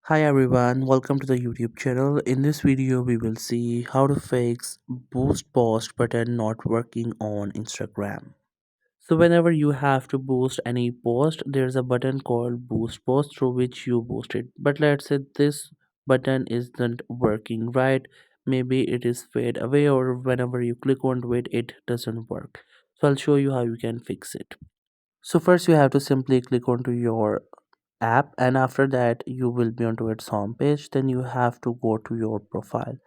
Hi everyone, welcome to the YouTube channel. In this video, we will see how to fix boost post button not working on Instagram. So whenever you have to boost any post, there's a button called boost post through which you boost it. But let's say this button isn't working right. Maybe it is fade away or whenever you click onto it, it doesn't work. So I'll show you how you can fix it. So first you have to simply click onto your app and after that you will be onto its home page. Then you have to go to your profile.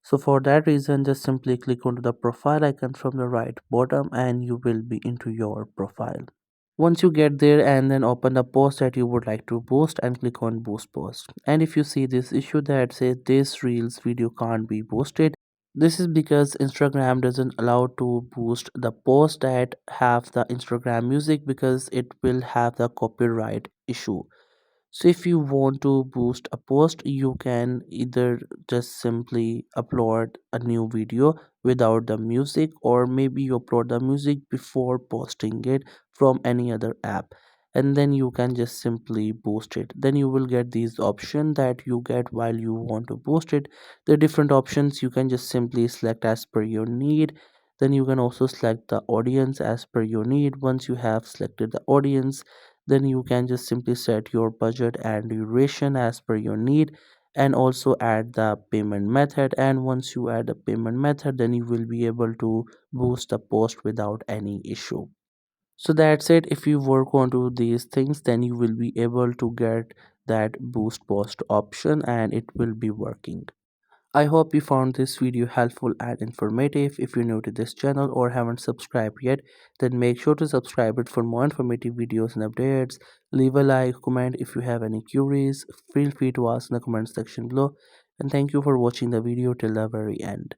So for that reason just simply click onto the profile icon from the right bottom and you will be into your profile. Once you get there and then open the post that you would like to boost and click on boost post, and if you see this issue that says this reels video can't be boosted, this is because Instagram doesn't allow to boost the post that have the Instagram music because it will have the copyright issue. So if you want to boost a post, you can either just simply upload a new video without the music, or maybe you upload the music before posting it from any other app, and then you can just simply boost it. Then you will get these options that you get while you want to boost it. The different options you can just simply select as per your need. Then you can also select the audience as per your need. Once you have selected the audience, then you can just simply set your budget and duration as per your need, and also add the payment method. And once you add the payment method, then you will be able to boost the post without any issue. So that's it. If you work onto these things, then you will be able to get that boost post option and it will be working. I hope you found this video helpful and informative. If you're new to this channel or haven't subscribed yet, then make sure to subscribe it for more informative videos and updates. Leave a like, comment if you have any queries. Feel free to ask in the comment section below. And thank you for watching the video till the very end.